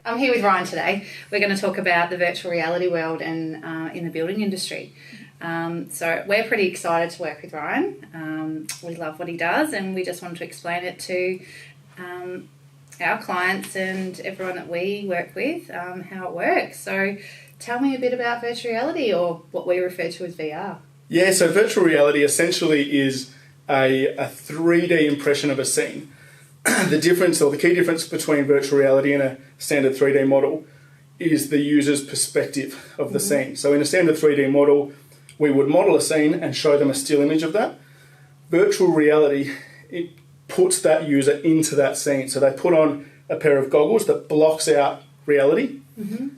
I'm here with Ryan today. We're going to talk about the virtual reality world and in the building industry. So we're pretty excited to work with Ryan. We love what he does, and we just wanted to explain it to our clients and everyone that we work with, how it works. So tell me a bit about virtual reality, or what we refer to as VR. Yeah, so virtual reality essentially is a 3D impression of a scene. The difference, or the key difference between virtual reality and a standard 3D model is the user's perspective of the scene. So in a standard 3D model, we would model a scene and show them a still image of that. Virtual reality, it puts that user into that scene. So they put on a pair of goggles that blocks out reality.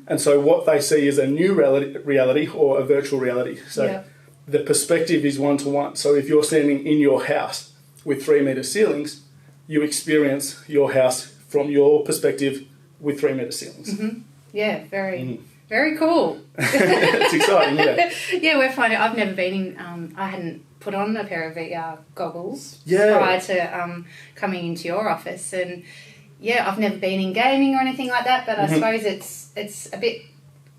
And so what they see is a new reality or a virtual reality. So the perspective is one-to-one. So if you're standing in your house with 3-metre ceilings, you experience your house from your perspective with 3-metre ceilings. Yeah, very cool. It's exciting, yeah. Yeah, we're finding, I've never been in, I hadn't put on a pair of VR goggles prior to coming into your office. And yeah, I've never been in gaming or anything like that, but I suppose it's a bit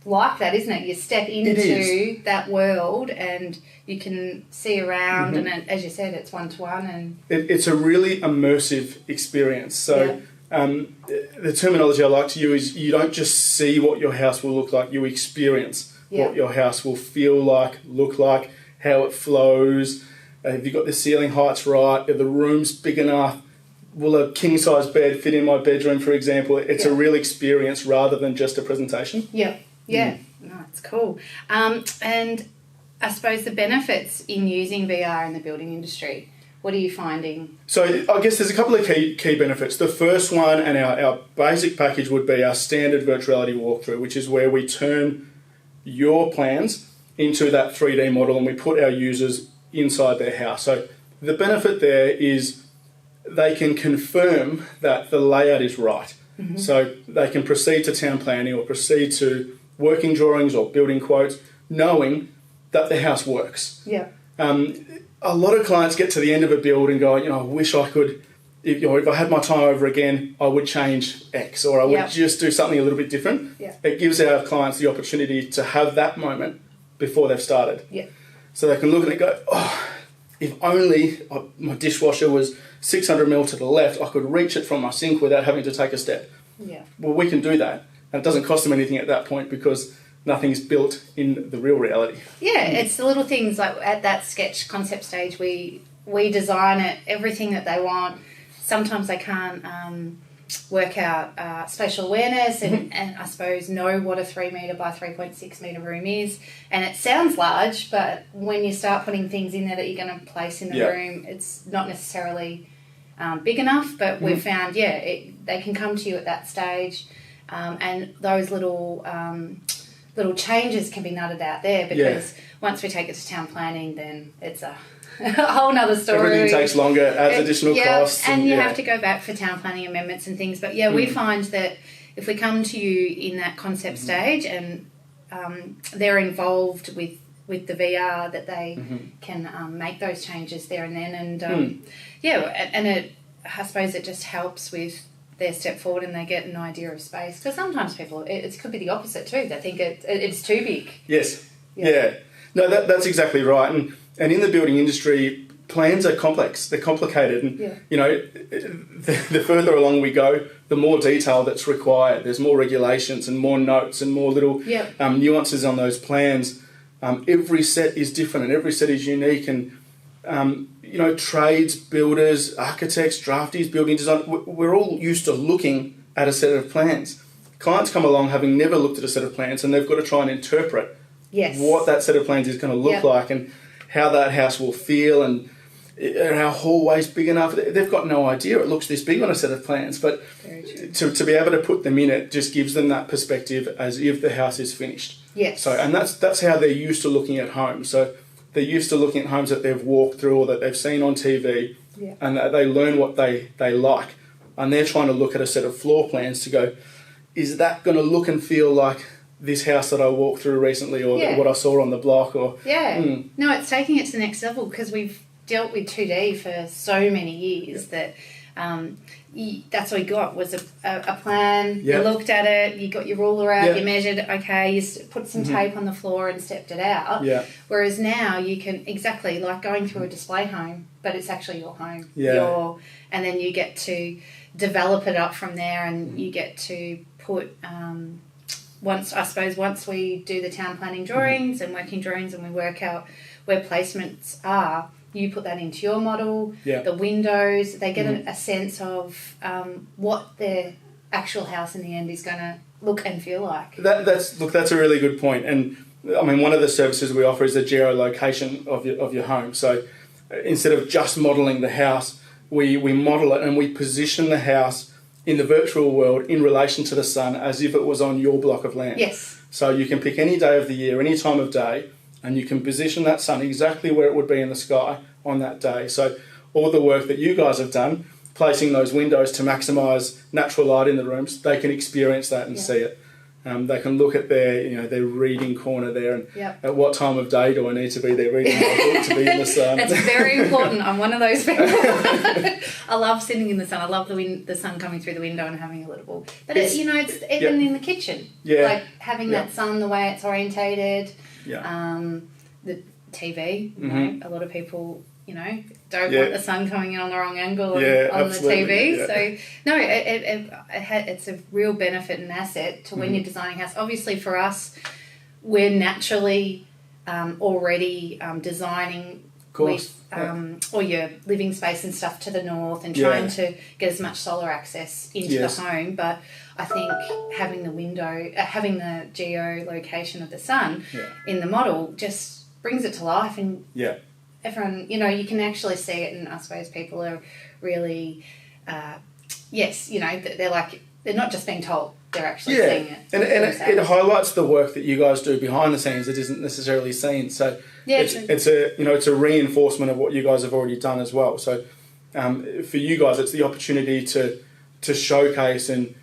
like that, isn't it? You step into that world and you can see around, and as you said, it's one-to-one. And it's a really immersive experience. So the terminology I like to use is you don't just see what your house will look like, you experience what your house will feel like, look like, how it flows. Have you got the ceiling heights right? Are the rooms big enough? Will a king-size bed fit in my bedroom, for example? It's a real experience rather than just a presentation. No, it's cool. And I suppose the benefits in using VR in the building industry, what are you finding? So I guess there's a couple of key benefits. The first one, and our basic package, would be our standard virtuality walkthrough, which is where we turn your plans into that 3D model and we put our users inside their house. So the benefit there is they can confirm that the layout is right. So they can proceed to town planning or proceed to working drawings or building quotes, knowing that the house works. A lot of clients get to the end of a build and go, I wish I could, if I had my time over again, I would change X, or I would just do something a little bit different. It gives our clients the opportunity to have that moment before they've started. So they can look at it and go, if only my dishwasher was 600 mil to the left, I could reach it from my sink without having to take a step. Well, we can do that. And it doesn't cost them anything at that point because nothing's built in the real reality. It's the little things, like at that sketch concept stage, we design it, everything that they want. Sometimes they can't work out spatial awareness and I suppose know what a 3 metre by 3.6 metre room is. And it sounds large, but when you start putting things in there that you're going to place in the room, it's not necessarily big enough. But we've found, they can come to you at that stage. And those little changes can be nutted out there because once we take it to town planning, then it's a whole nother story. Everything takes longer, adds additional costs. And you have to go back for town planning amendments and things. But we find that if we come to you in that concept stage and they're involved with the VR, that they can make those changes there and then. And and I suppose it just helps with their step forward and they get an idea of space. Because sometimes people, it could be the opposite too. They think it's too big. No, that's exactly right. And in the building industry, plans are complex. They're complicated. And, the further along we go, the more detail that's required. There's more regulations and more notes and more little nuances on those plans. Every set is different and every set is unique. And, trades, builders, architects, draftees, building design, we're all used to looking at a set of plans. Clients come along having never looked at a set of plans and they've got to try and interpret what that set of plans is going to look like and how that house will feel and our hallway's big enough. They've got no idea it looks this big on a set of plans, but to be able to put them in it just gives them that perspective as if the house is finished. So, and that's how they're used to looking at homes. So they're used to looking at homes that they've walked through or that they've seen on TV and they learn what they like. And they're trying to look at a set of floor plans to go, is that going to look and feel like this house that I walked through recently or what I saw on the block? Or No, it's taking it to the next level because we've dealt with 2D for so many years that that's all you got was a plan. Yeah. You looked at it, you got your ruler out, Yeah. you measured, okay, you put some tape on the floor and stepped it out. Yeah. Whereas now you can, exactly like going through a display home, but it's actually your home. Yeah. And then you get to develop it up from there, and you get to put... once we do the town planning drawings and working drawings and we work out where placements are, you put that into your model, the windows, they get a sense of what their actual house in the end is going to look and feel like. That's a really good point. And I mean, one of the services we offer is the geolocation of your home. So instead of just modelling the house, we model it and we position the house in the virtual world in relation to the sun as if it was on your block of land. Yes. So you can pick any day of the year, any time of day, and you can position that sun exactly where it would be in the sky on that day. So all the work that you guys have done, placing those windows to maximise natural light in the rooms, they can experience that and see it. They can look at their reading corner there and at what time of day do I need to be there reading my book to be in the sun. That's very important. I'm one of those people. I love sitting in the sun. I love the sun coming through the window and having a little... But it's even in the kitchen. Yeah. Like having that sun, the way it's orientated. Yeah. The TV, a lot of people... don't want the sun coming in on the wrong angle on the TV. Yeah. So, no, it's a real benefit and asset to when you're designing a house. Obviously, for us, we're naturally already designing with all your living space and stuff to the north and trying to get as much solar access into the home. But I think having the window, having the geolocation of the sun in the model just brings it to life and... Everyone, you can actually see it, and I suppose people are really, they're not just being told, they're actually seeing it. And it highlights the work that you guys do behind the scenes that isn't necessarily seen. So it's a reinforcement of what you guys have already done as well. So for you guys, it's the opportunity to showcase and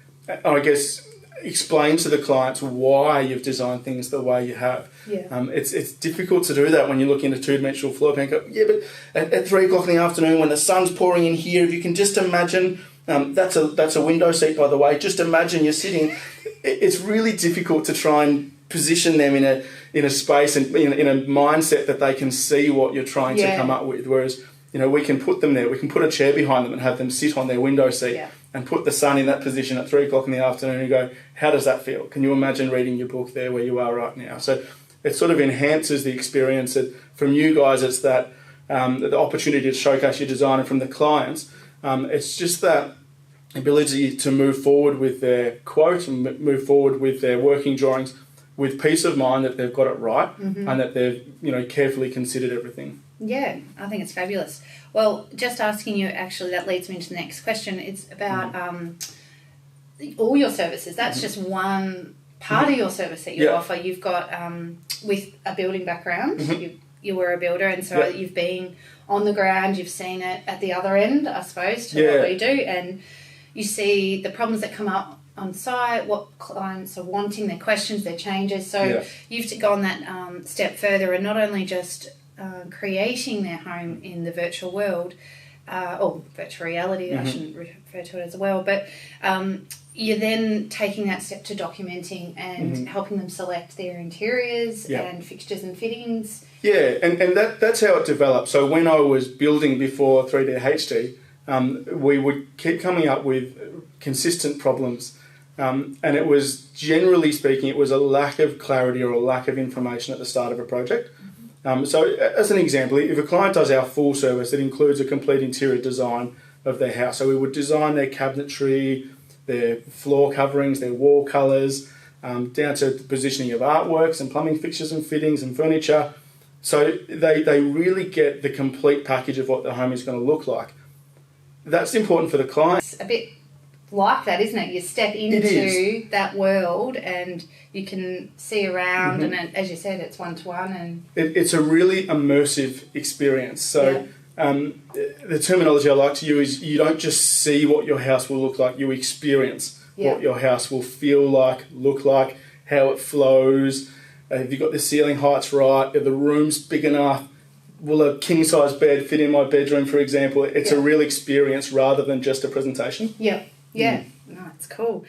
I guess explain to the clients why you've designed things the way you have. It's difficult to do that when you look into two-dimensional floor plan. But at 3 o'clock in the afternoon when the sun's pouring in here, if you can just imagine, that's a window seat, by the way. Just imagine you're sitting. It's really difficult to try and position them in a space and in a mindset that they can see what you're trying to come up with. Whereas we can put them there. We can put a chair behind them and have them sit on their window seat and put the sun in that position at 3 o'clock in the afternoon and go, how does that feel? Can you imagine reading your book there where you are right now? So it sort of enhances the experience. From you guys, it's that the opportunity to showcase your design, and from the clients, it's just that ability to move forward with their quote and move forward with their working drawings with peace of mind that they've got it right and that they've carefully considered everything. Yeah, I think it's fabulous. Well, just asking you, actually, that leads me into the next question. It's about all your services. That's just one part of your service that you offer. You've got, with a building background, you were a builder, and so you've been on the ground, you've seen it at the other end, I suppose, to what we do, and you see the problems that come up on site, what clients are wanting, their questions, their changes. So you've gone that step further, and not only just creating their home in the virtual world, or virtual reality, I shouldn't refer to it as well, but you're then taking that step to documenting and helping them select their interiors and fixtures and fittings. Yeah, and that's how it developed. So when I was building before 3D HD, we would keep coming up with consistent problems. And it was, generally speaking, it was a lack of clarity or a lack of information at the start of a project. So as an example, if a client does our full service, it includes a complete interior design of their house. So we would design their cabinetry, their floor coverings, their wall colours, down to the positioning of artworks and plumbing fixtures and fittings and furniture. So they really get the complete package of what the home is going to look like. That's important for the client. It's a bit like that, isn't it? You step into that world and you can see around, and as you said, it's one-to-one. And it's a really immersive experience. So the terminology I like to use is you don't just see what your house will look like, you experience what your house will feel like, look like, how it flows. Have you got the ceiling heights right? Are the rooms big enough? will a king size bed fit in my bedroom, for example? It's a real experience rather than just a presentation. Yeah. No, it's cool.